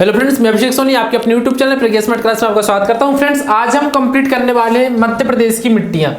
Hello friends, मैं अभिषेक सोनी आपके अपने यूट्यूब चैनल प्रज्ञा स्मार्ट क्लास में आपका स्वागत करता हूं। फ्रेंड्स, आज हम कंप्लीट करने वाले हैं मध्य प्रदेश की मिट्टियां।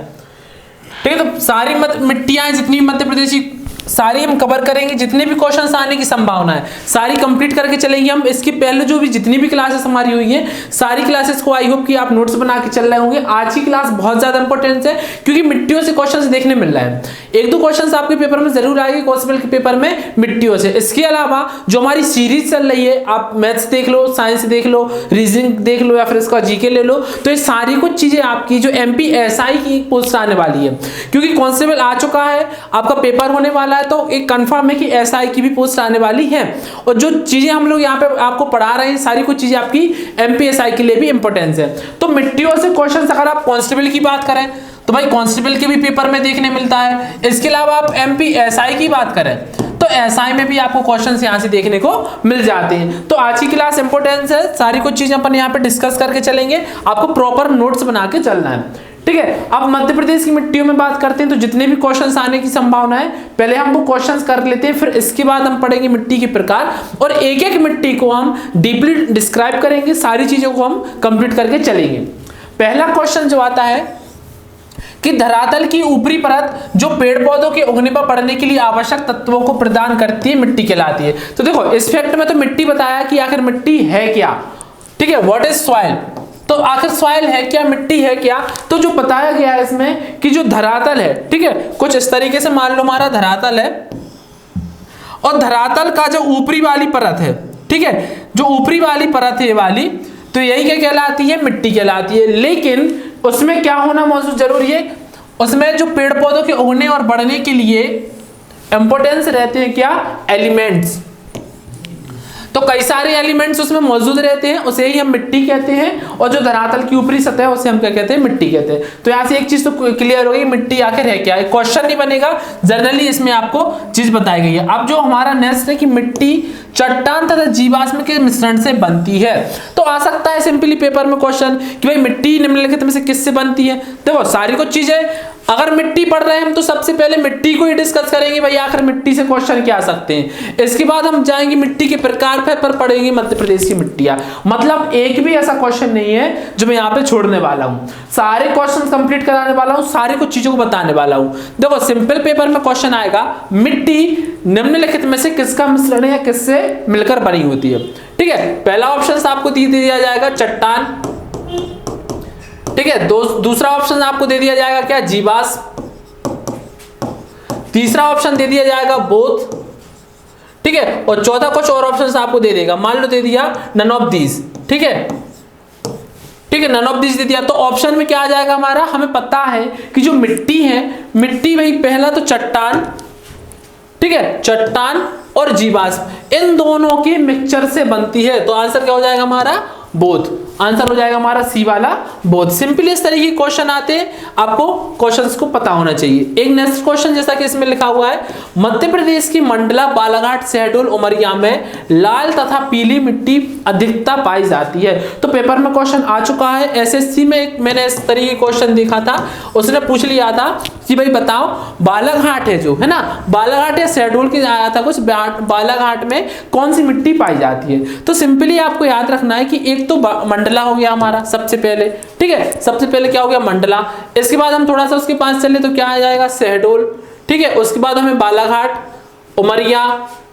ठीक है, तो सारी मिट्टियां जितनी मध्य प्रदेश की सारी हम कवर करेंगे। जितने भी क्वेश्चंस आने की संभावना है सारी कंप्लीट करके चलेंगे हम। इसके पहले जो भी जितनी भी क्लासेस हमारी हुई है सारी क्लासेस को आई होप कि आप नोट्स बना के चल रहे होंगे। आज की क्लास बहुत ज्यादा इंपॉर्टेंट है क्योंकि मिट्टियों से क्वेश्चंस देखने मिल रहा है। एक दो क्वेश्चंस आपके पेपर में जरूर आएंगे, कॉन्स्टेबल के पेपर में मिट्टियों से। इसके अलावा जो हमारी सीरीज चल रही है, आप मैथ्स देख लो, साइंस देख लो, रीजनिंग देख लो या फिर इसका जीके ले लो, तो ये सारी कुछ चीजें आपकी जो एमपी एसआई की पोस्ट आने वाली है क्योंकि कॉन्स्टेबल आ चुका है, आपका पेपर होने वाला है, तो एक कंफर्म है कि एसआई की भी पोस्ट आने वाली है। और जो चीजें हम लोग यहाँ पे आपको पढ़ा रहे हैं सारी कुछ चीजें आपकी एमपीएसआई के लिए भी इंपॉर्टेंस है। तो मिट्टियों से क्वेश्चंस अगर आप कांस्टेबल की बात करें तो भाई कांस्टेबल के भी पेपर में देखने मिलता है। इसके अलावा आप एमपीएसआई की बात करें तो एसआई में भी आपको क्वेश्चंस यहाँ से देखने को मिल जाते हैं। तो आज की क्लास इंपॉर्टेंस है, सारी कुछ चीजें अपन यहाँ पे डिस्कस करके चलेंगे, आपको प्रॉपर नोट्स बना के चलना है। ठीक है, अब मध्य प्रदेश की मिट्टियों में बात करते हैं तो जितने भी क्वेश्चंस आने की संभावना है पहले हम वो क्वेश्चंस कर लेते हैं, फिर इसके बाद हम पढ़ेंगे मिट्टी के प्रकार और एक एक मिट्टी को हम डीपली डिस्क्राइब करेंगे, सारी चीजों को हम कंप्लीट करके चलेंगे। पहला क्वेश्चन जो आता है कि धरातल की ऊपरी परत जो पेड़ पौधों के उगने पर पड़ने के लिए आवश्यक तत्वों को प्रदान करती है मिट्टी कहलाती है। तो देखो इस फैक्ट में तो मिट्टी बताया कि आखिर मिट्टी है क्या। ठीक है, व्हाट इज सॉइल, तो आखिर सॉइल है क्या, मिट्टी है क्या। तो जो बताया गया है इसमें कि जो धरातल है, ठीक है, कुछ इस तरीके से मान लो हमारा धरातल है और धरातल का जो ऊपरी वाली परत है, ठीक है, जो ऊपरी वाली परत है ये वाली, तो यही क्या कहलाती है, मिट्टी कहलाती है। लेकिन उसमें क्या होना मौजूद जरूरी है, उसमें जो पेड़ पौधों के उगने और बढ़ने के लिए इंपॉर्टेंस रहते हैं क्या, एलिमेंट्स। तो कई सारे एलिमेंट्स उसमें मौजूद रहते हैं, उसे ही हम मिट्टी कहते हैं। और जो धरातल की ऊपरी सतह है उसे हम क्या कहते हैं, मिट्टी कहते हैं। तो यहाँ से एक चीज तो क्लियर हो गई, मिट्टी आखिर है क्या। क्वेश्चन नहीं बनेगा, जनरली इसमें आपको चीज बताई गई है। अब जो हमारा नेक्स्ट है कि मिट्टी चट्टान तथा जीवाश्म के मिश्रण से बनती है। तो आ सकता है सिंपली पेपर में क्वेश्चन कि भाई मिट्टी निम्नलिखित में से किससे बनती है। देखो सारी कुछ चीजें अगर मिट्टी पढ़ रहे हैं हम तो सबसे पहले मिट्टी को ही डिस्कस करेंगे, भाई आखिर मिट्टी से क्वेश्चन क्या आ सकते हैं। इसके बाद हम जाएंगे मिट्टी के प्रकार पर पढ़ेंगे मध्य प्रदेश की मिट्टियां। मतलब एक भी ऐसा क्वेश्चन नहीं है जो मैं यहाँ पे छोड़ने वाला हूँ, सारे क्वेश्चन कंप्लीट कराने वाला हूँ, सारी कुछ चीजों को बताने वाला हूँ। देखो सिंपल पेपर में क्वेश्चन आएगा, मिट्टी निम्नलिखित में से किसका मिश्रण है या किससे मिलकर बनी होती है। ठीक है, पहला ऑप्शन आपको दे दिया जाएगा चट्टान, ठीक है, दूसरा ऑप्शन आपको दे दिया जाएगा क्या, जीवाश्म, तीसरा ऑप्शन दे दिया जाएगा बोथ, ठीक है, और चौथा कुछ और ऑप्शन आपको दे देगा, मान लो दे दिया नन ऑफ दीज। ठीक है, ठीक है, नन ऑफ दीज दे दिया तो ऑप्शन में क्या आ जाएगा हमारा, हमें पता है कि जो मिट्टी है, मिट्टी भाई पहला तो चट्टान, ठीक है, चट्टान और जीवाश्म इन दोनों के मिक्सचर से बनती है। तो आंसर क्या हो जाएगा हमारा, बोथ। आंसर हो जाएगा हमारा सी वाला, बोथ। सिंपली इस तरीके के क्वेश्चन आते हैं, आपको क्वेश्चंस को पता होना चाहिए। एक नेक्स्ट क्वेश्चन जैसा कि इसमें लिखा हुआ है, मध्य प्रदेश की मंडला, बालाघाट, शहडोल, उमरिया में लाल तथा पीली मिट्टी अधिकता पाई जाती है। तो पेपर में क्वेश्चन आ चुका है, एसएससी में मैंने इस तरीके क्वेश्चन देखा था, उसने पूछ लिया था कि भाई बताओ बालाघाट है जो है ना, बालाघाट या शहडोल की आया था कुछ, बालाघाट में कौन सी मिट्टी पाई जाती है। तो सिंपली आपको याद रखना है कि एक तो मंडला हो गया हमारा सबसे पहले, ठीक है, सबसे पहले क्या हो गया, मंडला। इसके बाद हम थोड़ा सा उसके पास चले तो क्या आ जाएगा, शहडोल, ठीक है, उसके बाद हमें बालाघाट, उमरिया,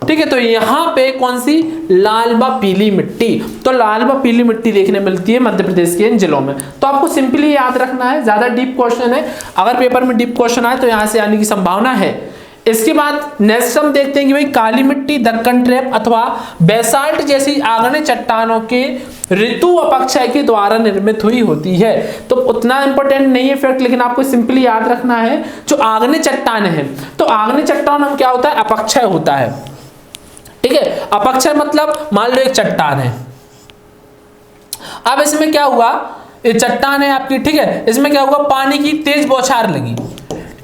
ठीक है। तो यहाँ पे कौन सी, लाल व पीली मिट्टी, तो लाल व पीली मिट्टी देखने मिलती है मध्य प्रदेश के इन जिलों में। तो आपको सिंपली याद रखना है, ज्यादा डीप क्वेश्चन है, अगर पेपर में डीप क्वेश्चन आए तो यहाँ से आने की संभावना है। इसके बाद नेक्स्ट हम देखते हैं कि भाई काली मिट्टी दक्कन ट्रैप अथवा बेसाल्ट जैसी आग्नेय चट्टानों के ऋतु अपक्षय के द्वारा निर्मित हुई होती है। तो उतना इंपॉर्टेंट नहीं है फैक्ट, लेकिन आपको सिंपली याद रखना है जो आग्नेय चट्टान है, तो आग्नेय चट्टान में क्या होता है, अपक्षय होता है। ठीक है, अपक्षय मतलब मान लो एक चट्टान है, अब इसमें क्या हुआ, ये चट्टान है आपकी, ठीक है, इसमें क्या हुआ, पानी की तेज बौछार लगी,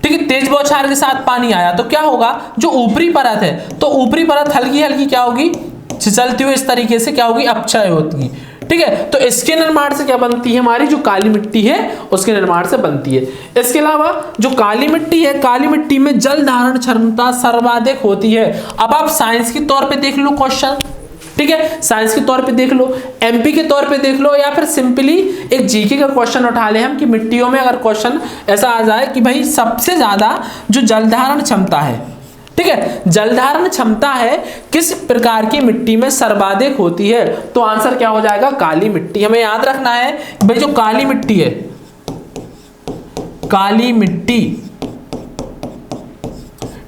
ठीक है, तेज बौछार के साथ पानी आया तो क्या होगा, जो ऊपरी परत है, तो ऊपरी परत हल्की हल्की क्या होगी, फिसलती हुई इस तरीके से क्या होगी, अपक्षय होती। ठीक है, तो इसके निर्माण से क्या बनती है, हमारी जो काली मिट्टी है उसके निर्माण से बनती है। इसके अलावा जो काली मिट्टी है, काली मिट्टी में जल धारण क्षमता सर्वाधिक होती है। अब आप साइंस के तौर पे देख लो क्वेश्चन, ठीक है, साइंस के तौर पे देख लो, एमपी के तौर पे देख लो, या फिर सिंपली एक जीके का क्वेश्चन उठा ले हम कि मिट्टियों में अगर क्वेश्चन ऐसा आ जाए कि भाई सबसे ज्यादा जो जलधारण क्षमता है, ठीक है, जलधारण क्षमता है किस प्रकार की मिट्टी में सर्वाधिक होती है, तो आंसर क्या हो जाएगा, काली मिट्टी। हमें याद रखना है भाई जो काली मिट्टी है, काली मिट्टी,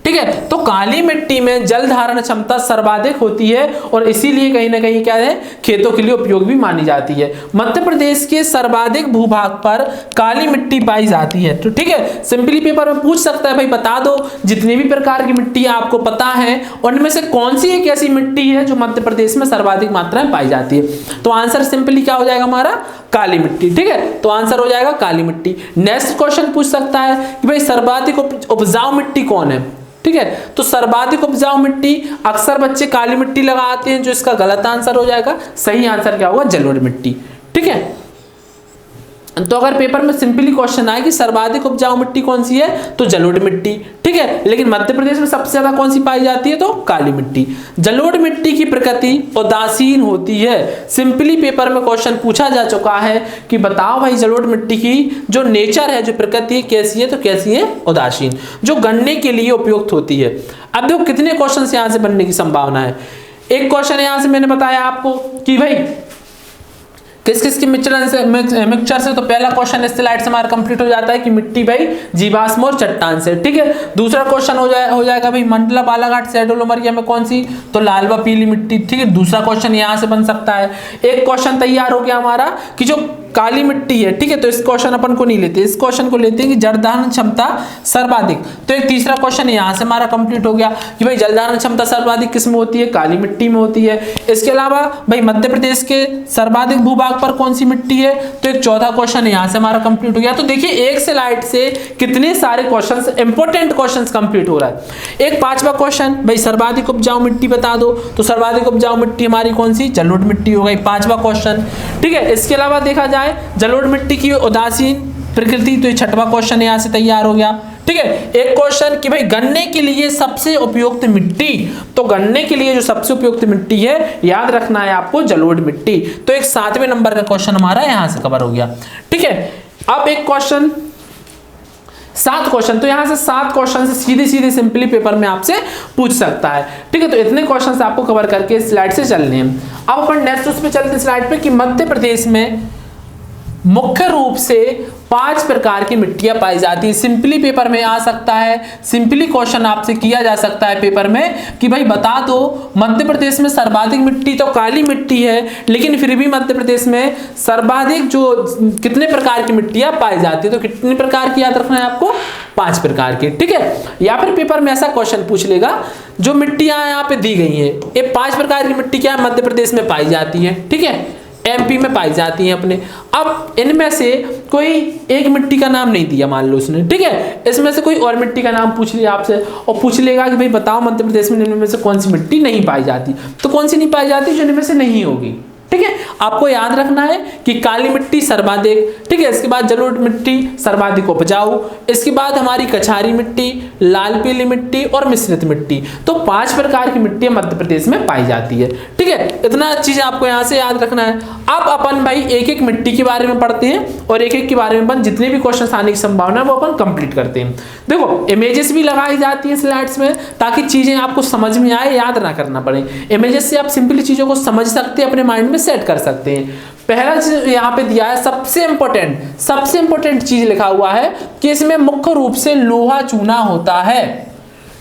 ठीक है, तो काली मिट्टी में जल धारण क्षमता सर्वाधिक होती है और इसीलिए कहीं ना कहीं क्या है, खेतों के लिए उपयोग भी मानी जाती है। मध्य प्रदेश के सर्वाधिक भूभाग पर काली मिट्टी पाई जाती है। तो ठीक है, सिंपली पेपर में पूछ सकता है भाई बता दो जितनी भी प्रकार की मिट्टी आपको पता है उनमें से कौन सी एक ऐसी मिट्टी है जो मध्य प्रदेश में सर्वाधिक मात्रा में पाई जाती है, तो आंसर सिंपली क्या हो जाएगा हमारा, काली मिट्टी। ठीक है, तो आंसर हो जाएगा काली मिट्टी। नेक्स्ट क्वेश्चन पूछ सकता है कि भाई सर्वाधिक उपजाऊ मिट्टी कौन है, ठीक है, तो सर्वाधिक उपजाऊ मिट्टी अक्सर बच्चे काली मिट्टी लगाते हैं, जो इसका गलत आंसर हो जाएगा। सही आंसर क्या होगा, जलोढ़ मिट्टी। ठीक है, तो अगर पेपर में सिंपली क्वेश्चन आए कि सर्वाधिक उपजाऊ मिट्टी कौन सी है, तो जलोढ़ मिट्टी। ठीक है, लेकिन मध्य प्रदेश में सबसे ज्यादा कौन सी पाई जाती है, तो काली मिट्टी। जलोढ़ मिट्टी की प्रकृति उदासीन होती है। सिंपली पेपर में क्वेश्चन पूछा जा चुका है कि बताओ भाई जलोढ़ मिट्टी की जो नेचर है, जो प्रकृति कैसी है, तो कैसी है, उदासीन, जो गन्ने के लिए उपयुक्त होती है। अब देखो कितने क्वेश्चन यहां से बनने की संभावना है। एक क्वेश्चन यहां से मैंने बताया आपको कि भाई किस किस की मिक्सचर से, तो पहला क्वेश्चन इस स्लाइड से हमारा कंप्लीट हो जाता है कि मिट्टी भाई जीवाश्म और चट्टान से। ठीक है, दूसरा क्वेश्चन हो जाएगा भाई मंडला, बालाघाट, शहडोल, उमरिया में कौन सी, तो लाल व पीली मिट्टी। ठीक है, दूसरा क्वेश्चन यहां से बन सकता है। एक क्वेश्चन तैयार हो गया हमारा कि जो काली मिट्टी है, ठीक है, तो इस क्वेश्चन अपन को नहीं लेते, इस क्वेश्चन को लेते हैं कि जलधारण क्षमता सर्वाधिक। तो एक तीसरा क्वेश्चन यहां से हमारा कंप्लीट हो गया कि भाई जलधारण क्षमता सर्वाधिक किस में होती है, काली मिट्टी में होती है। इसके अलावा भाई मध्य प्रदेश के सर्वाधिक भूभाग पर कौन सी मिट्टी है, तो एक चौथा क्वेश्चन यहां से हमारा कंप्लीट हो गया। तो देखिए एक स्लाइड से कितने सारे क्वेश्चंस, इंपॉर्टेंट क्वेश्चंस कंप्लीट हो रहा है। एक पांचवा क्वेश्चन, भाई सर्वाधिक उपजाऊ मिट्टी बता दो, तो सर्वाधिक उपजाऊ मिट्टी हमारी कौन सी, जलोढ़ मिट्टी हो गई, पांचवा क्वेश्चन। ठीक है, इसके अलावा देखा जाए जलोढ़ मिट्टी की उदासीन प्रकृति, तो ये छठवां क्वेश्चन यहां से तैयार हो गया। ठीक है, एक क्वेश्चन कि भाई गन्ने के लिए सबसे उपयुक्त मिट्टी, तो गन्ने के लिए जो सबसे उपयुक्त मिट्टी है याद रखना है आपको, जलोढ़ मिट्टी। तो एक 7वें नंबर का क्वेश्चन हमारा यहां से कवर हो गया। ठीक है, अब एक क्वेश्चन, 7 क्वेश्चन, तो यहां से 7 क्वेश्चन से सीधे सीधे सिंपली पेपर में आपसे पूछ सकता है। ठीक है, तो इतने क्वेश्चन से आपको कवर करके स्लाइड से चलने हैं। अब अपन नेक्स्ट उस पे चलते स्लाइड पे कि मध्य प्रदेश में मुख्य रूप से 5 प्रकार की मिट्टियां पाई जाती है। सिंपली पेपर में आ सकता है, सिंपली क्वेश्चन आपसे किया जा सकता है पेपर में कि भाई बता दो मध्य प्रदेश में सर्वाधिक मिट्टी तो काली मिट्टी है, लेकिन फिर भी मध्य प्रदेश में सर्वाधिक जो कितने प्रकार की मिट्टियां पाई जाती है, तो कितने प्रकार की याद रखना है आपको, 5 प्रकार की। ठीक है, या फिर पेपर में ऐसा क्वेश्चन पूछ लेगा जो मिट्टियां यहाँ पे दी गई है, ये 5 प्रकार की मिट्टी क्या मध्य प्रदेश में पाई जाती है, ठीक है, एमपी में पाई जाती हैं अपने। अब इनमें से कोई एक मिट्टी का नाम नहीं दिया मान लो उसने, ठीक है, इसमें से कोई और मिट्टी का नाम पूछ लिया आपसे और पूछ लेगा कि भाई बताओ मध्य प्रदेश में इनमें से कौन सी मिट्टी नहीं पाई जाती, तो कौन सी नहीं पाई जाती, जो इनमें से नहीं होगी। ठीक है, आपको याद रखना है कि काली मिट्टी सर्वाधिक, ठीक है, इसके बाद जलोढ़ मिट्टी सर्वाधिक उपजाऊ, इसके बाद हमारी कछारी मिट्टी, लाल पीली मिट्टी और मिश्रित मिट्टी। तो 5 प्रकार की मिट्टियां मध्य प्रदेश में पाई जाती है। ठीक है, इतना चीज आपको यहां से याद रखना है। अब अपन भाई एक एक मिट्टी के बारे में पढ़ते हैं और एक एक के बारे में अपन जितने भी क्वेश्चन आने की संभावना है वो अपन कंप्लीट करते हैं। देखो इमेजेस भी लगाई जाती है स्लाइड्स में ताकि चीजें आपको समझ में आए, याद ना करना पड़े। इमेजेस से आप सिंपली चीजों को समझ सकते हैं, अपने माइंड में सेट कर सकते हैं। पहला चीज यहाँ पे दिया है, सबसे इंपॉर्टेंट चीज लिखा हुआ है कि इसमें मुख्य रूप से लोहा चूना होता है।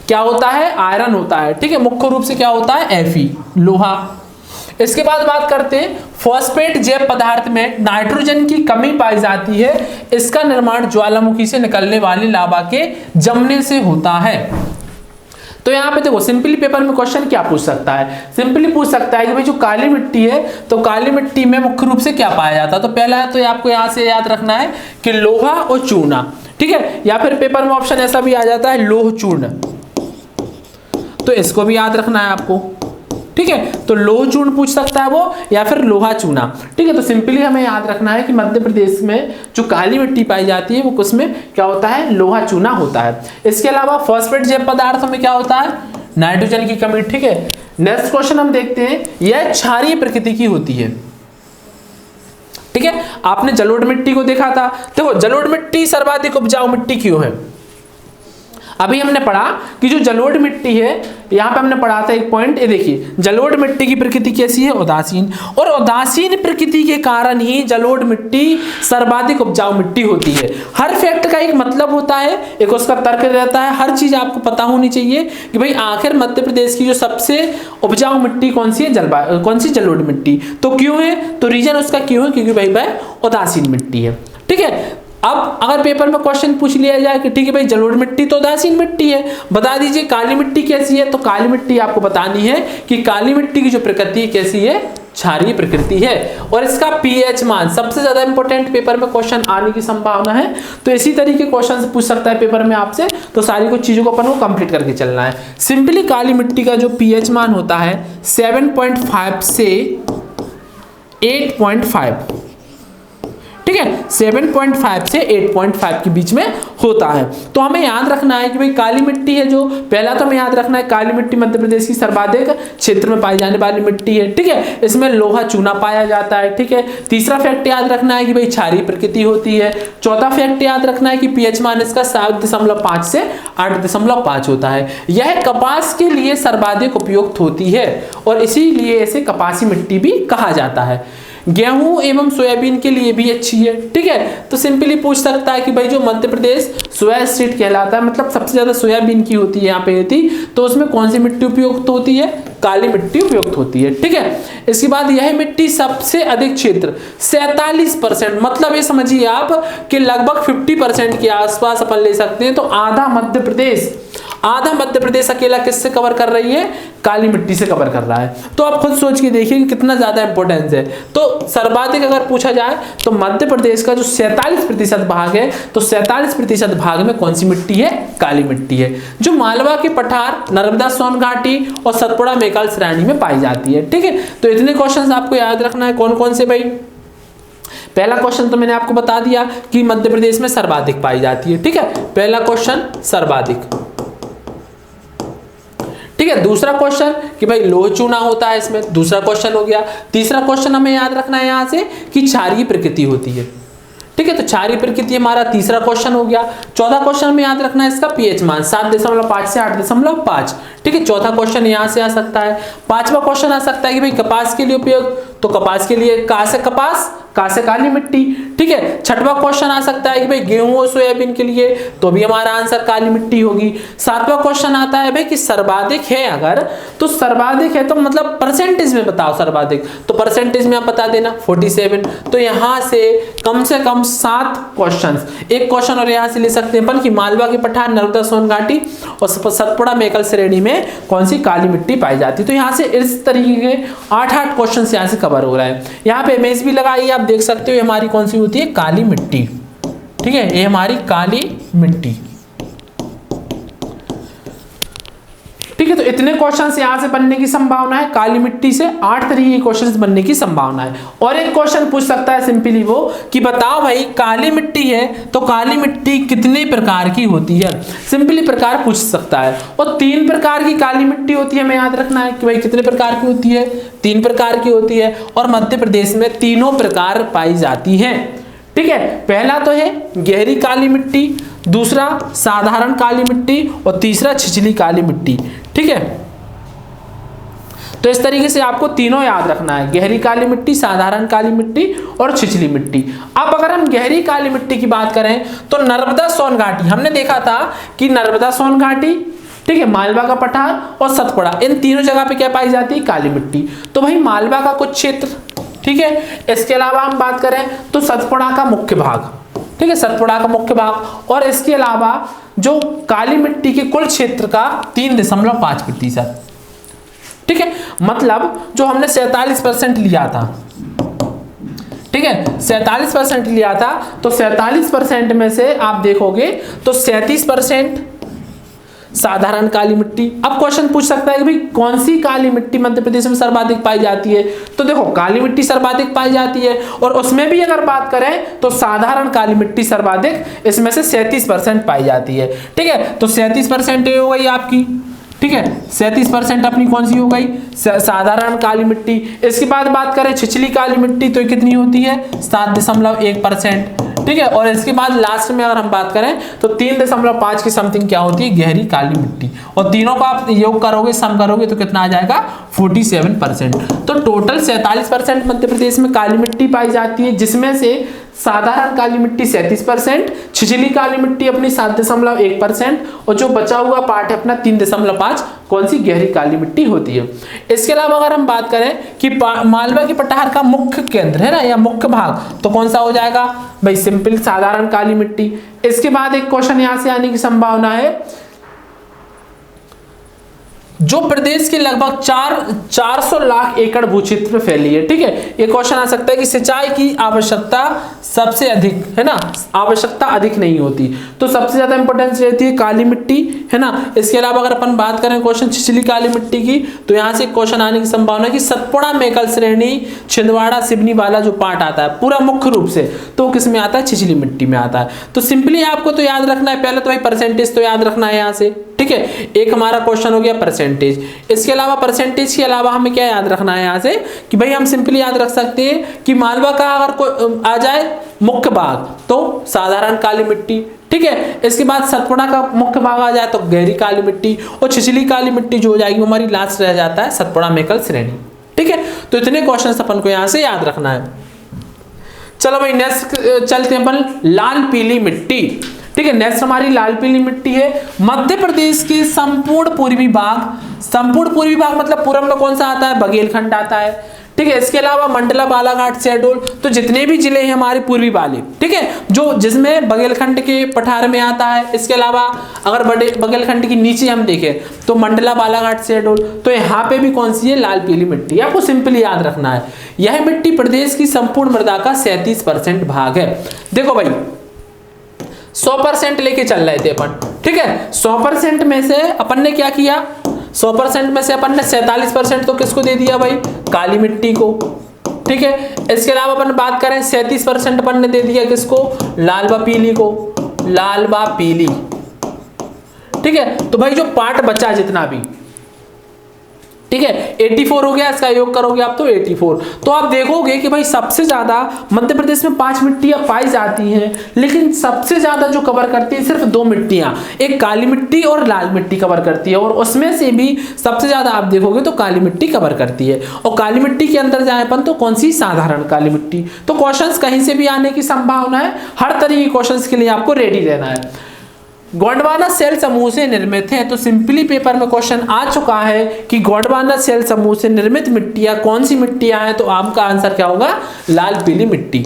क्या होता है, आयरन होता है। ठीक है, मुख्य रूप से क्या होता है, Fe, लोहा। इसके बाद बात करते हैं फॉस्फेट जैव पदार्थ में नाइट्रोजन की कमी पाई जाती है। इसका निर्माण ज्वालामुखी से निकलने वाली लावा के जमने से होता है। तो यहाँ पे देखो सिंपली पेपर में क्वेश्चन क्या पूछ सकता है, सिंपली पूछ सकता है कि भाई जो काली मिट्टी है तो काली मिट्टी में मुख्य रूप से क्या पाया जाता है। तो पहला तो आपको यहाँ से याद रखना है कि लोहा और चूना। ठीक है, या फिर पेपर में ऑप्शन ऐसा भी आ जाता है लोह चूर्ण, तो इसको भी याद रखना है आपको। ठीक है, तो लोह चूर्ण पूछ सकता है वो, या फिर लोहा चूना। ठीक है, तो सिंपली हमें याद रखना है कि मध्य प्रदेश में जो काली मिट्टी पाई जाती है वो उसमें क्या होता है, लोहा चूना होता है। इसके अलावा फॉस्फेट जैव पदार्थों में क्या होता है, नाइट्रोजन की कमी। ठीक है, नेक्स्ट क्वेश्चन हम देखते हैं, यह क्षारीय प्रकृति की होती है। ठीक है, आपने जलोढ़ मिट्टी को देखा था। देखो जलोढ़ मिट्टी सर्वाधिक उपजाऊ मिट्टी क्यों है? अभी हमने पढ़ा कि जो जलोढ़ मिट्टी है, यहाँ पे हमने पढ़ा था एक पॉइंट, ये देखिए जलोढ़ मिट्टी की प्रकृति कैसी है? उदासीन। और उदासीन प्रकृति के कारण ही जलोढ़ मिट्टी सर्वाधिक उपजाऊ मिट्टी होती है। हर फैक्ट का एक मतलब होता है, एक उसका तर्क रहता है। हर चीज आपको पता होनी चाहिए कि भाई आखिर मध्य प्रदेश की जो सबसे उपजाऊ मिट्टी कौन सी है? कौन सी? जलोढ़ मिट्टी। तो क्यों है? तो रीजन उसका क्यों है? क्योंकि भाई उदासीन मिट्टी है। ठीक है, अब अगर पेपर में क्वेश्चन पूछ लिया जाए कि ठीक है भाई जलोढ़ मिट्टी तो उदासीन मिट्टी है, बता दीजिए काली मिट्टी कैसी है? तो काली मिट्टी आपको बतानी है कि काली मिट्टी की जो प्रकृति कैसी है? क्षारीय प्रकृति है। और इसका पीएच मान सबसे ज्यादा इंपॉर्टेंट, पेपर में क्वेश्चन आने की संभावना है। तो इसी तरीके क्वेश्चन पूछ सकता है पेपर में आपसे। तो सारी कुछ चीजों को अपन को कंप्लीट करके चलना है। सिंपली काली मिट्टी का जो पीएच मान होता है 7.5 से 8.5। ठीक है, 7.5 से 8.5 के बीच में होता है। तो हमें याद रखना है कि भाई काली मिट्टी है जो, पहला तो हमें याद रखना है काली मिट्टी मध्य प्रदेश की सर्वाधिक क्षेत्र में पाई जाने वाली मिट्टी है। ठीक है, इसमें लोहा चूना पाया जाता है। ठीक है, तीसरा फैक्ट याद रखना है कि भाई क्षारीय प्रकृति होती है। चौथा फैक्ट याद रखना है कि पीएच मान इसका 7.5 से 8.5 होता है। यह कपास के लिए सर्वाधिक उपयुक्त होती है और इसीलिए इसे कपासी मिट्टी भी कहा जाता है। गेहूं एवं सोयाबीन के लिए भी अच्छी है। ठीक है, तो सिंपली पूछ सकता है कि भाई जो मध्य प्रदेश सोया स्टेट कहलाता है, मतलब सबसे ज्यादा सोयाबीन की होती है यहाँ पे होती, तो उसमें कौन सी मिट्टी उपयुक्त होती है? काली मिट्टी उपयुक्त होती है। ठीक है, इसके बाद यह मिट्टी सबसे अधिक क्षेत्र 47%, मतलब ये समझिए आप कि लगभग 50% के आसपास अपन ले सकते हैं। तो आधा मध्य प्रदेश अकेला किससे कवर कर रही है? काली मिट्टी से कवर कर रहा है। तो आप खुद सोच के देखिए कि कितना ज्यादा इंपॉर्टेंस है। तो सर्वाधिक अगर पूछा जाए तो मध्य प्रदेश का जो 47% भाग है, तो 47% भाग में कौन सी मिट्टी है? काली मिट्टी है, जो मालवा के पठार, नर्मदा सोन घाटी और सतपुड़ा मेकाल श्रेणी में पाई जाती है। ठीक है, तो इतने क्वेश्चन आपको याद रखना है। कौन कौन से भाई? पहला क्वेश्चन तो मैंने आपको बता दिया कि मध्य प्रदेश में सर्वाधिक पाई जाती है। ठीक है, पहला क्वेश्चन सर्वाधिक। ठीक है, दूसरा क्वेश्चन कि भाई लोह चूना होता है इसमें, दूसरा क्वेश्चन हो गया। तीसरा क्वेश्चन हमें याद रखना है यहां से कि क्षारीय प्रकृति होती है। ठीक है, तो क्षारीय प्रकृति हमारा तीसरा क्वेश्चन हो गया। चौथा क्वेश्चन हमें याद रखना है इसका पीएच मान 7.5 से 8.5। ठीक है, चौथा क्वेश्चन यहां से आ सकता है। पांचवा क्वेश्चन आ सकता है कि भाई कपास के लिए उपयोग, तो कपास के लिए कहां से कपास, कहां से काली मिट्टी। ठीक है, छठवां क्वेश्चन आ सकता है कि भाई गेहूं और सोयाबीन के लिए, तो भी हमारा आंसर काली मिट्टी होगी। सातवां क्वेश्चन आता है भाई कि सर्वाधिक है, अगर तो सर्वाधिक है तो मतलब परसेंटेज में बताओ सर्वाधिक, तो परसेंटेज में आप बता देना 47। तो यहां से कम 7 क्वेश्चन, एक क्वेश्चन और यहां से ले सकते हैं अपन कि मालवा के पठार, नर्मदा सोन घाटी और सतपुड़ा मेकल श्रेणी में कौन सी काली मिट्टी पाई जाती है। तो यहां से इस तरीके के 8 क्वेश्चन यहां से कवर हो रहा है। यहाँ पे इमेज भी लगाई, आप देख सकते हो हमारी कौन सी होती है? काली मिट्टी। ठीक है, ये हमारी काली मिट्टी। ठीक है, तो इतने क्वेश्चंस यहां से बनने की संभावना है। काली मिट्टी से 8 तरीके के क्वेश्चंस बनने की संभावना है। और एक क्वेश्चन पूछ सकता है सिंपली वो कि बताओ भाई काली मिट्टी है तो काली मिट्टी कितने प्रकार की होती है? सिंपली प्रकार पूछ सकता है। और 3 प्रकार की काली मिट्टी होती है, हमें याद रखना है कि भाई कितने प्रकार की होती है? 3 प्रकार की होती है। और मध्य प्रदेश में तीनों प्रकार पाई जाती है। ठीक है, पहला तो है गहरी काली मिट्टी, दूसरा साधारण काली मिट्टी और तीसरा छिछली काली मिट्टी। ठीक है, तो इस तरीके से आपको तीनों याद रखना है, गहरी काली मिट्टी, साधारण काली मिट्टी और छिछली मिट्टी। अब अगर हम गहरी काली मिट्टी की बात करें तो नर्मदा सोन घाटी, हमने देखा था कि नर्मदा सोन घाटी, ठीक है, मालवा का पठार और सतपुड़ा, इन तीनों जगह पे क्या पाई जाती है? काली मिट्टी। तो भाई मालवा का कुछ क्षेत्र, ठीक है, इसके अलावा हम बात करें तो सतपुड़ा का मुख्य भाग, ठीक है, सतपुड़ा का मुख्य भाग, और इसके अलावा जो काली मिट्टी के कुल क्षेत्र का 3.5%। ठीक है, मतलब जो हमने 47% लिया था, ठीक है, 47% लिया था, तो 47% में से आप देखोगे तो 37% साधारण काली मिट्टी। अब क्वेश्चन पूछ सकता है कि भाई कौन सी काली मिट्टी मध्य प्रदेश में सर्वाधिक पाई जाती है? तो देखो काली मिट्टी सर्वाधिक पाई जाती है, और उसमें भी अगर बात करें तो साधारण काली मिट्टी सर्वाधिक, इसमें से 37% पाई जाती है। ठीक है, तो 37% हो गई आपकी। ठीक है। 37% अपनी कौन सी हो गई, साधारण काली मिट्टी। इसके बाद बात करें छिछली काली मिट्टी तो कितनी होती है, 7.1%, ठीक है। और इसके बाद लास्ट में अगर हम बात करें तो 3.5 की समथिंग क्या होती है, गहरी काली मिट्टी। और तीनों का आप योग करोगे, सम करोगे तो कितना आ जाएगा, 47%। तो टोटल 47% मध्य प्रदेश में काली मिट्टी पाई जाती है, जिसमें से साधारण काली मिट्टी 37%, छिछली काली मिट्टी अपनी 7.1% और जो बचा हुआ पार्ट है अपना 3.5 कौन सी, गहरी काली मिट्टी होती है। इसके अलावा अगर हम बात करें कि मालवा की पठार का मुख्य केंद्र है ना या मुख्य भाग, तो कौन सा हो जाएगा भाई, सिंपल साधारण काली मिट्टी। इसके बाद एक क्वेश्चन यहां से आने की संभावना है, जो प्रदेश के लगभग 400 लाख एकड़ भूक्षेत्र में फैली है, ठीक है। ये क्वेश्चन आ सकता है कि सिंचाई की आवश्यकता सबसे अधिक है ना, आवश्यकता अधिक नहीं होती, तो सबसे ज्यादा इंपॉर्टेंस रहती है काली मिट्टी, है ना। इसके अलावा अगर अपन बात करें क्वेश्चन छिछली काली मिट्टी की, तो यहां से क्वेश्चन आने की संभावना है कि सतपुड़ा मेकल श्रेणी छिंदवाड़ा सिवनी वाला जो पार्ट आता है पूरा मुख्य रूप से, तो किस में आता है, छिछली मिट्टी में आता है। तो सिंपली आपको तो याद रखना है, पहले तो भाई परसेंटेज तो याद रखना है यहाँ से, ठीक है। एक हमारा क्वेश्चन हो गया परसेंटेज। इसके अलावा परसेंटेज के अलावा हमें क्या याद रखना है यहाँ से कि भाई हम सिंपली याद रख सकते हैं कि मालवा का अगर कोई आ जाए मुख्य भाग तो साधारण काली मिट्टी, ठीक है। इसके बाद सतपुड़ा का मुख्य भाग आ जाए तो गहरी काली मिट्टी, और छिछली काली मिट्टी जो हो जाएगी वो हमारी लास्ट रह जाता है सतपुड़ा मेकल श्रेणी, ठीक है। तो इतने क्वेश्चन अपन को यहाँ से याद रखना है। चलो भाई नेक्स्ट चलते हैं अपन, लाल पीली मिट्टी, ठीक है। नेक्स्ट हमारी लाल पीली मिट्टी है मध्य प्रदेश के संपूर्ण पूर्वी भाग मतलब पूरब में कौन सा आता है, बघेलखंड आता है, ठीक है। इसके अलावा मंडला, बालाघाट, शहडोल, तो जितने भी जिले हैं हमारे पूर्वी वाले, ठीक है, जो जिसमें बघेलखंड के पठार में आता है। इसके अलावा अगर बड़े बघेलखंड के नीचे हम देखें तो मंडला, बालाघाट, शहडोल, तो यहाँ पे भी कौन सी है, लाल पीली मिट्टी। आपको सिंपली याद रखना है, यह मिट्टी प्रदेश की संपूर्ण मृदा का 37% भाग है। देखो भाई 100% लेके चल रहे थे अपन, ठीक है। 100% में से अपन ने क्या किया, 100% में से अपन ने 47% तो किसको दे दिया भाई, काली मिट्टी को, ठीक है। इसके अलावा अपन बात करें 37% अपन ने दे दिया किसको, लाल व पीली को, लाल व पीली, ठीक है। तो भाई जो पार्ट बचा जितना भी, ठीक है, 84 हो गया, इसका योग करोगे आप तो 84। तो आप देखोगे कि भाई सबसे ज्यादा मध्य प्रदेश में 5 मिट्टियां पाई जाती हैं, लेकिन सबसे ज्यादा जो कवर करती है सिर्फ 2 मिट्टियां, एक काली मिट्टी और लाल मिट्टी कवर करती है, और उसमें से भी सबसे ज्यादा आप देखोगे तो काली मिट्टी कवर करती है। और काली मिट्टी के अंदर जाए अपन तो कौन सी, साधारण काली मिट्टी। तो क्वेश्चंस कहीं से भी आने की संभावना है, हर तरह के क्वेश्चंस के लिए आपको रेडी रहना है। गोंडवाना सेल समूह से निर्मित है, तो सिंपली पेपर में क्वेश्चन आ चुका है कि गोंडवाना सेल समूह से निर्मित मिट्टियां कौन सी मिट्टियां हैं, तो आपका आंसर क्या होगा, लाल पीली मिट्टी।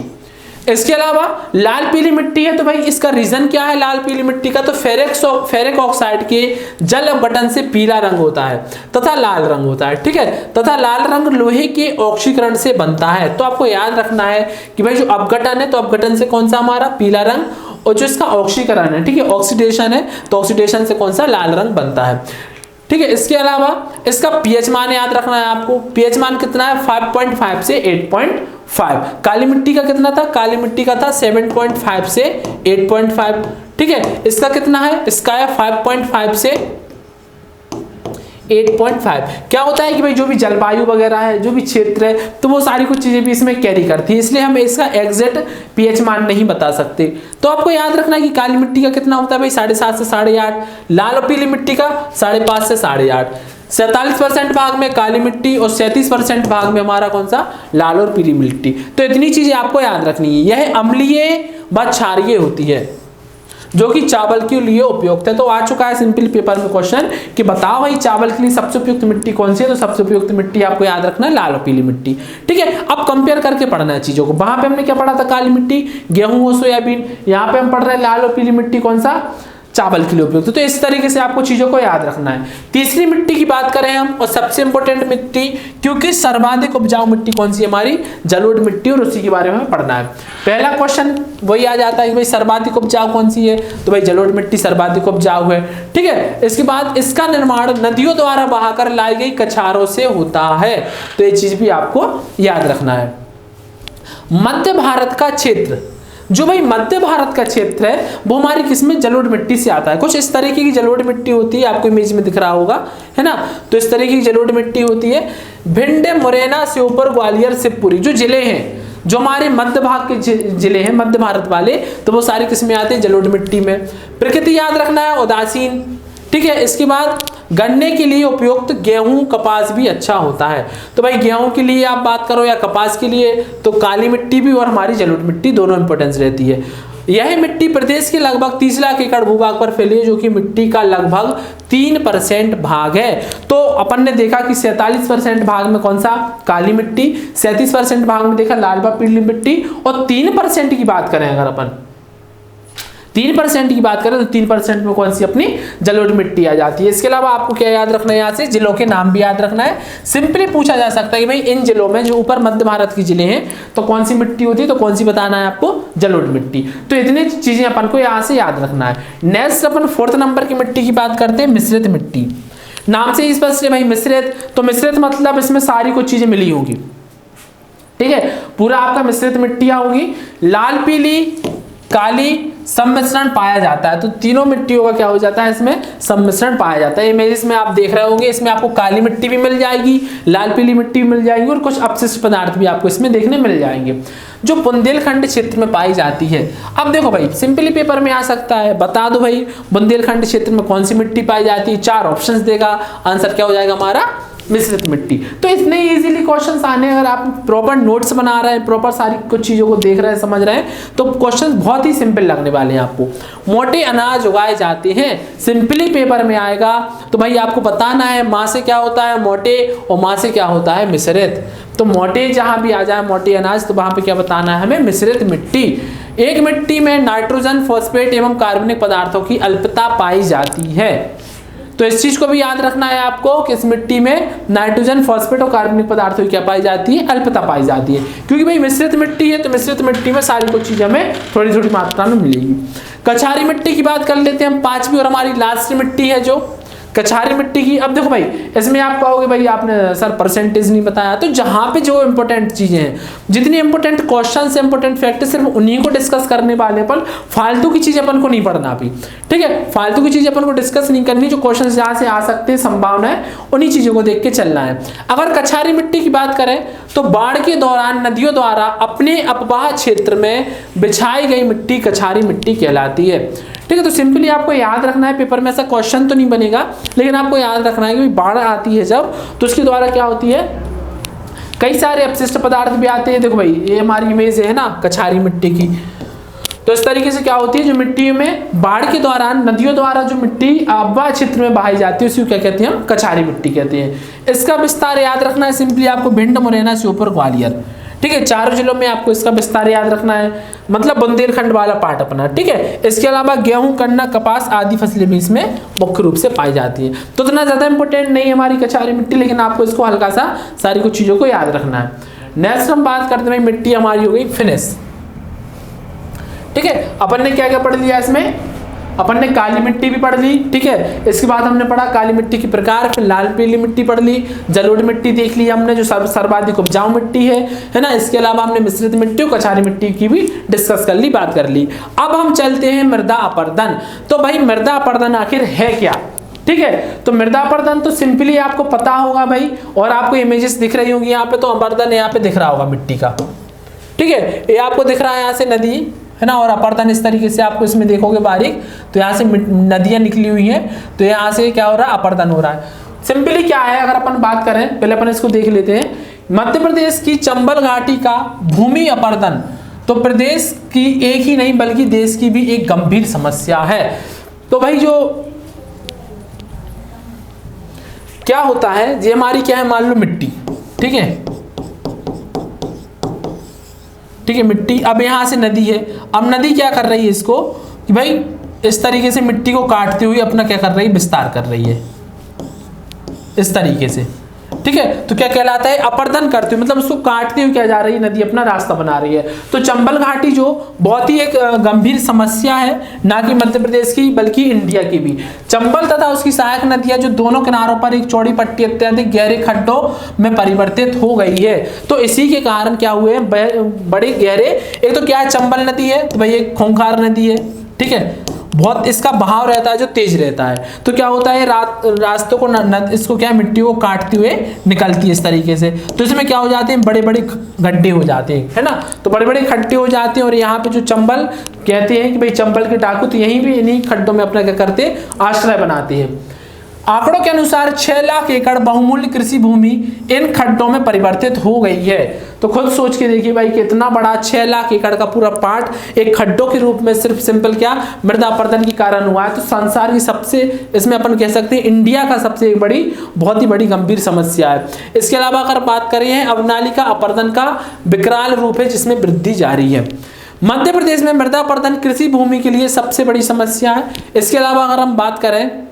इसके अलावा लाल पीली मिट्टी है तो भाई इसका रीजन क्या है लाल पीली मिट्टी का, तो फेरिक ऑक्साइड के जल अपघटन से पीला रंग होता है तथा लाल रंग होता है, ठीक है, तथा लाल रंग लोहे के ऑक्सीकरण से बनता है। तो आपको याद रखना है कि भाई जो अपघटन है तो अपघटन से कौन सा हमारा पीला रंग, और जो इसका ऑक्सीकरण है, ठीक है, ऑक्सीडेशन है तो ऑक्सीडेशन से कौन सा लाल रंग बनता है, ठीक है। इसके अलावा इसका पीएच मान याद रखना है आपको, पीएच मान कितना है 5.5 से 8.5। काली मिट्टी का कितना था, काली मिट्टी का था 7.5 से 8.5, ठीक है। इसका कितना है, इसका है 5.5 से 8.5। क्या होता है कि भाई जो भी जलवायु वगैरह है, जो भी क्षेत्र है, तो वो सारी कुछ चीजें भी इसमें कैरी करती है, इसलिए हम इसका एग्जैक्ट पीएच मान नहीं बता सकते। तो आपको याद रखना है कि काली मिट्टी का कितना होता है भाई 7.5 से 8.5, लाल और पीली मिट्टी का 5.5 से 8.5। 47% भाग में काली मिट्टी और 37% भाग में हमारा कौन सा, लाल और पीली मिट्टी। तो इतनी चीजें आपको याद रखनी है। यह अम्लीय व क्षारीय होती है जो कि चावल के लिए उपयुक्त है। तो आ चुका है सिंपल पेपर में क्वेश्चन कि बताओ भाई चावल के लिए सबसे उपयुक्त मिट्टी कौन सी है, तो सबसे उपयुक्त मिट्टी आपको याद रखना है लाल और पीली मिट्टी, ठीक है। अब कंपेयर करके पढ़ना है चीजों को। वहां पे हमने क्या पढ़ा था, काली मिट्टी गेहूं और सोयाबीन, यहाँ पे हम पढ़ रहे हैं लाल और पीली मिट्टी कौन सा, चावल के लिए उपयुक्त। तो इस तरीके से आपको चीजों को याद रखना है। तीसरी मिट्टी की बात करें हम, और सबसे इंपॉर्टेंट मिट्टी, क्योंकि सर्वाधिक उपजाऊ मिट्टी कौन सी हमारी, जलोढ़ मिट्टी, और उसी के बारे में पढ़ना है। पहला क्वेश्चन वही आ जाता है कि भाई सर्वाधिक उपजाऊ कौन सी है, तो भाई जलोढ़ मिट्टी सर्वाधिक उपजाऊ है, ठीक है। इसके बाद इसका निर्माण नदियों द्वारा बहाकर लाई गई कछारों से होता है, तो ये चीज भी आपको याद रखना है। मध्य भारत का क्षेत्र जो भाई मध्य भारत का क्षेत्र है वो हमारी किसमें जलोढ़ मिट्टी से आता है। कुछ इस तरीके की जलोढ़ मिट्टी होती है, आपको इमेज में दिख रहा होगा, है ना। तो इस तरीके की जलोढ़ मिट्टी होती है। भिंड, मुरैना, श्योपुर, ग्वालियर, शिवपुरी जो जिले हैं, जो हमारे मध्य भाग के जिले हैं मध्य भारत वाले, तो वो सारे किसमें आते हैं, जलोढ़ मिट्टी में। प्रकृति याद रखना है, उदासीन, ठीक है। इसके बाद गन्ने के लिए उपयुक्त गेहूं, कपास भी अच्छा होता है। तो भाई गेहूं के लिए आप बात करो या कपास के लिए, तो काली मिट्टी भी और हमारी जलोढ़ मिट्टी दोनों इंपॉर्टेंस रहती है। यह मिट्टी प्रदेश के लगभग 30 लाख एकड़ भूभाग पर फैली है, जो कि मिट्टी का लगभग 3% भाग है। तो अपन ने देखा कि 47% भाग में कौन सा, काली मिट्टी, 37% भाग में देखा लाल व पीली मिट्टी, और 3% की बात करें, अगर अपन 3% की बात करें तो 3% में कौन सी अपनी जलोढ़ मिट्टी आ जाती है। इसके अलावा आपको क्या याद रखना है, यहाँ से जिलों के नाम भी याद रखना है। सिंपली पूछा जा सकता है कि भाई इन जिलों में जो ऊपर मध्य भारत के जिले हैं तो कौन सी मिट्टी होती है, तो कौन सी बताना है आपको, जलोढ़ मिट्टी। तो इतनी चीजें अपन को यहाँ से याद रखना है। नेक्स्ट अपन 4th नंबर की मिट्टी की बात करते हैं, मिश्रित मिट्टी। नाम से ही स्पष्ट है भाई मिश्रित, तो मिश्रित मतलब इसमें सारी कुछ चीजें मिली होगी, ठीक है। पूरा आपका मिश्रित मिट्टियां होगी, लाल, पीली, काली सम्मिश्रण पाया जाता है। तो तीनों मिट्टियों का क्या हो जाता है, इसमें सम्मिश्रण पाया जाता है। इमेजेस में आप देख रहे होंगे, इसमें आपको काली मिट्टी भी मिल जाएगी, लाल पीली मिट्टी भी मिल जाएगी, और कुछ अपशिष्ट पदार्थ भी आपको इसमें देखने मिल जाएंगे, जो बुंदेलखंड क्षेत्र में पाई जाती है। अब देखो भाई सिंपली पेपर में आ सकता है, बता दो भाई बुंदेलखंड क्षेत्र में कौन सी मिट्टी पाई जाती है, 4 ऑप्शंस देगा, आंसर क्या हो जाएगा हमारा, मिश्रित मिट्टी। तो इतने इजीली क्वेश्चंस आने, अगर आप प्रॉपर नोट्स बना रहे हैं, प्रॉपर सारी कुछ चीजों को देख रहे हैं, समझ रहे हैं, तो क्वेश्चंस बहुत ही सिंपल लगने वाले हैं आपको। मोटे अनाज उगाए जाते हैं, सिंपली पेपर में आएगा। तो भाई आपको बताना है माँ से क्या होता है, मोटे, और माँ से क्या होता है, मिश्रित। तो मोटे जहां भी आ जाए मोटे अनाज, तो वहां पे क्या बताना है हमें, मिश्रित मिट्टी। एक मिट्टी में नाइट्रोजन, फॉस्फेट एवं कार्बनिक पदार्थों की अल्पता पाई जाती है। तो इस चीज को भी याद रखना है आपको कि इस मिट्टी में नाइट्रोजन, फॉस्फेट और कार्बनिक पदार्थों की क्या पाई जाती है, अल्पता पाई जाती है। क्योंकि भाई मिश्रित मिट्टी है, तो मिश्रित मिट्टी में सारी कुछ चीजें हमें थोड़ी थोड़ी मात्रा में मिलेगी। कछारी मिट्टी की बात कर लेते हैं हम, 5वीं और हमारी लास्ट मिट्टी है जो कछारी मिट्टी की। अब देखो भाई इसमें आप कहोगे भाई आपने सर परसेंटेज नहीं बताया, तो जहां पे जो इंपॉर्टेंट चीजें हैं, जितनी इंपॉर्टेंट क्वेश्चन से इंपॉर्टेंट फैक्ट सिर्फ उन्हीं को डिस्कस करने वाले, पर फालतू की चीजें अपन को नहीं पढ़ना अभी, ठीक है। फालतू की चीजें अपन को डिस्कस नहीं करनी, जो क्वेश्चन जहां से आ सकते हैं, संभावना है, उन्हीं चीजों को देख के चलना है। अगर कछारी मिट्टी की बात करें तो बाढ़ के दौरान नदियों द्वारा अपने अपवाह क्षेत्र में बिछाई गई मिट्टी कछारी मिट्टी कहलाती है, ठीक है। तो सिंपली आपको याद रखना है, पेपर में ऐसा क्वेश्चन तो नहीं बनेगा, लेकिन आपको याद रखना है कि बाढ़ आती है जब, तो उसके द्वारा क्या होती है, कई सारे अपशिष्ट पदार्थ भी आते हैं। देखो भाई ये हमारी इमेज है ना कछारी मिट्टी की, तो इस तरीके से क्या होती है, जो मिट्टी में बाढ़ के दौरान नदियों द्वारा जो मिट्टी अपवाह क्षेत्र में बहाई जाती है, उसको क्या कहते हैं हम, कछारी मिट्टी कहते हैं। इसका विस्तार याद रखना है, सिंपली आपको भिंड, मुरैना, श्योपुर, ग्वालियर, ठीक है, 4 जिलों में आपको इसका विस्तार याद रखना है, मतलब बुंदेलखंड वाला पार्ट अपना, ठीक है। इसके अलावा गेहूं, गन्ना, कपास आदि फसलें भी इसमें मुख्य रूप से पाई जाती है। तो इतना ज्यादा इंपॉर्टेंट नहीं है हमारी कछारी मिट्टी, लेकिन आपको इसको हल्का सा सारी कुछ चीजों को याद रखना है। नेक्स्ट हम बात करते हैं मिट्टी हमारी हो गई फिनिश, ठीक है। अपन ने क्या क्या पढ़ लिया इसमें, अपन ने काली मिट्टी भी पढ़ ली, ठीक है। इसके बाद हमने पढ़ा काली मिट्टी के प्रकार, फिर लाल पीली मिट्टी पढ़ ली, जलोढ़ मिट्टी देख ली हमने जो सर्वाधिक उपजाऊ मिट्टी है ना। इसके अलावा हमने मिश्रित मिट्टी और कछारी मिट्टी की भी डिस्कस कर ली, बात कर ली। अब हम चलते हैं मृदा अपरदन। तो भाई मृदा अपरदन आखिर है क्या, ठीक है। तो मृदा अपरदन तो सिंपली आपको पता होगा भाई, और आपको इमेजेस दिख रही होंगी यहाँ पे, तो अपरदन यहाँ पे दिख रहा होगा मिट्टी का, ठीक है। ये आपको दिख रहा है यहाँ से नदी, है ना, और अपरदन इस तरीके से आपको इसमें देखोगे बारीक, तो यहाँ से नदियां निकली हुई हैं, तो यहाँ से क्या हो रहा है, अपरदन हो रहा है। सिंपली क्या है, अगर अपन बात करें, पहले अपन इसको देख लेते हैं। मध्य प्रदेश की चंबल घाटी का भूमि अपरदन तो प्रदेश की एक ही नहीं बल्कि देश की भी एक गंभीर समस्या है। तो भाई जो क्या होता है, ये हमारी क्या है, मान लो मिट्टी, ठीक है, ठीक है, मिट्टी। अब यहां से नदी है, अब नदी क्या कर रही है इसको कि भाई इस तरीके से मिट्टी को काटते हुए अपना क्या कर रही है, विस्तार कर रही है इस तरीके से, ठीक है। तो क्या कहलाता है, अपर्दन करती हुई, मतलब उसको काटती हुई क्या जा रही है, नदी अपना रास्ता बना रही है। तो चंबल घाटी जो बहुत ही एक गंभीर समस्या है, ना कि मध्य प्रदेश की बल्कि इंडिया की भी। चंबल तथा उसकी सहायक नदियां जो दोनों किनारों पर एक चौड़ी पट्टी अत्यधिक गहरे खड्डों में परिवर्तित हो गई है। तो इसी के कारण क्या हुए, बड़े गहरे, एक तो क्या है, चंबल नदी है तो भाई एक खूंखार नदी है, ठीक है, बहुत इसका बहाव रहता है जो तेज रहता है। तो क्या होता है, रास्तों को इसको क्या, मिट्टी को काटते हुए निकलती है इस तरीके से। तो इसमें क्या हो जाते हैं, बड़े बड़े गड्ढे हो जाते हैं, है ना। तो बड़े बड़े खड्डे हो जाते हैं और यहाँ पे जो चंबल कहते हैं कि भाई चंबल के डाकू, तो यहीं भी इन्हीं खड्डों में अपना क्या करते हैं, आश्रय बनाते हैं। आंकड़ों के अनुसार 6 लाख एकड़ बहुमूल्य कृषि भूमि इन खड्डों में परिवर्तित हो गई है। तो खुद सोच के देखिए भाई कितना बड़ा 6 लाख एकड़ का पूरा पार्ट एक खड्डों के रूप में सिर्फ सिंपल क्या, मृदा अपरदन के कारण हुआ है। तो संसार की सबसे, इसमें अपन कह सकते हैं इंडिया का सबसे एक बड़ी, बहुत ही बड़ी गंभीर समस्या है। इसके अलावा अगर बात करें अवनालिका अपरदन का विकराल रूप है जिसमें वृद्धि जारी है। मध्य प्रदेश में मृदा अपरदन कृषि भूमि के लिए सबसे बड़ी समस्या है। इसके अलावा अगर हम बात करें,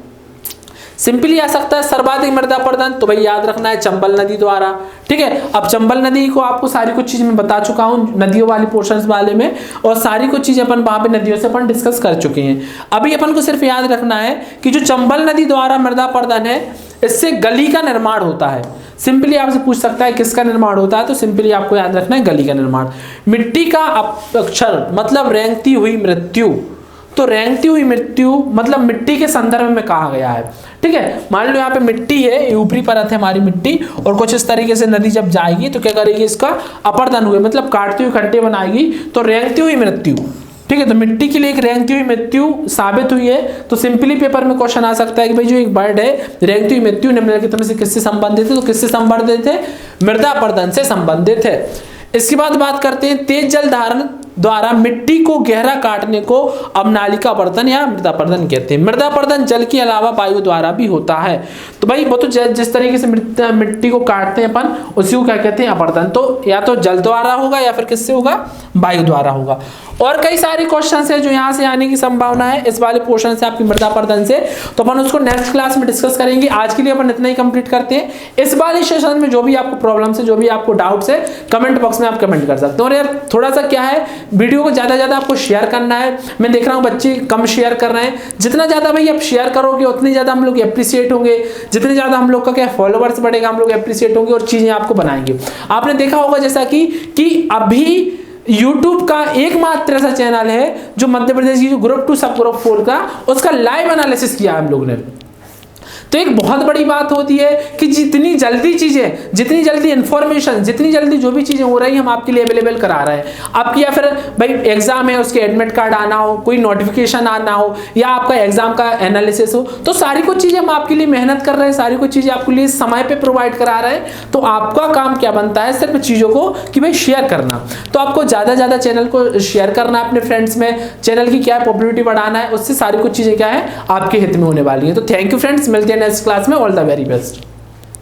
सिंपली आ सकता है सर्वाधिक मृदा अपरदन, तो भाई याद रखना है चंबल नदी द्वारा, ठीक है। अब चंबल नदी को आपको सारी कुछ चीज मैं बता चुका हूं नदियों वाली पोर्शंस वाले में, और सारी कुछ चीजें अपन वहां पे नदियों से अपन डिस्कस कर चुके हैं। अभी अपन को सिर्फ याद रखना है कि जो चंबल नदी द्वारा मृदा अपरदन है, इससे गली का निर्माण होता है। सिंपली आपसे पूछ सकता है किसका निर्माण होता है, तो सिंपली आपको याद रखना है गली का निर्माण। मिट्टी का अपक्षर मतलब रेंगती हुई मृत्यु, तो रेंगती हुई मृत्यु मतलब मिट्टी के संदर्भ में कहा गया है, ठीक है। मान लो यहाँ पे मिट्टी है, ऊपरी परत है हमारी मिट्टी, और कुछ इस तरीके से नदी जब जाएगी तो क्या करेगी, इसका अपरदन हुए मतलब काटती हुई खड्डे बनाएगी, तो रेंगती हुई मृत्यु, ठीक है। तो मिट्टी के लिए एक रेंगती हुई मृत्यु साबित हुई है। तो सिंपली पेपर में क्वेश्चन आ सकता है कि भाई जो एक वर्ड है रेंगती हुई मृत्यु निम्नलिखित में से किससे संबंधित है, तो किससे संबंधित है, मृदा अपरदन से संबंधित है। इसके बाद बात करते हैं तेज जल धारण द्वारा मिट्टी को गहरा काटने को अवनालिका अपरदन या मृदा अपरदन कहते हैं। मृदा अपरदन जल के अलावा वायु द्वारा भी होता है। तो भाई वो तो जिस तरीके से मिट्टी को काटते हैं अपन, उसी को क्या कहते हैं, अपरदन। तो या तो जल द्वारा होगा या फिर किससे होगा, वायु द्वारा होगा। और कई सारे क्वेश्चंस है जो यहाँ से आने की संभावना है इस वाले पोर्शन से, आपकी मृदा अपरदन से, तो अपन उसको नेक्स्ट क्लास में डिस्कस करेंगे। आज के लिए अपन इतना ही कंप्लीट करते हैं। इस वाले सेशन में जो भी आपको प्रॉब्लम्स है, जो भी आपको डाउट्स है, कमेंट बॉक्स में आप कमेंट कर सकते हो। और यार थोड़ा सा क्या है, वीडियो को ज्यादा से ज्यादा आपको शेयर करना है। मैं देख रहा हूँ बच्चे कम शेयर कर रहे हैं, जितना ज्यादा भाई आप शेयर करोगे उतनी ज्यादा हम लोग एप्रिशिएट होंगे, जितने ज्यादा हम लोग का क्या फॉलोवर्स बढ़ेगा, हम लोग एप्रिशिएट होंगे और चीजें आपको बनाएंगे। आपने देखा होगा जैसा कि अभी YouTube का एकमात्र ऐसा चैनल है जो मध्य प्रदेश की जो ग्रुप 2 सब ग्रुप 4 का, उसका लाइव एनालिसिस किया हम लोग ने। तो एक बहुत बड़ी बात होती है कि जितनी जल्दी चीजें, जितनी जल्दी इंफॉर्मेशन, जितनी जल्दी जो भी चीजें हो रही है हम आपके लिए अवेलेबल करा रहे हैं। आपकी या फिर भाई एग्जाम है, उसके एडमिट कार्ड आना हो, कोई नोटिफिकेशन आना हो, या आपका एग्जाम का एनालिसिस हो, तो सारी कुछ चीजें हम आपके लिए मेहनत कर रहे हैं, सारी कुछ चीजें आपके लिए समय पे प्रोवाइड करा रहे हैं। तो आपका काम क्या बनता है, सिर्फ चीजों को कि भाई शेयर करना। तो आपको ज्यादा ज्यादा चैनल को शेयर करना है अपने फ्रेंड्स में, चैनल की क्या पॉपुलैरिटी बढ़ाना है, उससे सारी कुछ चीजें क्या है आपके हित में होने वाली है। तो थैंक यू फ्रेंड्स, मिलते हैं नेक्स्ट क्लास में। All the very best.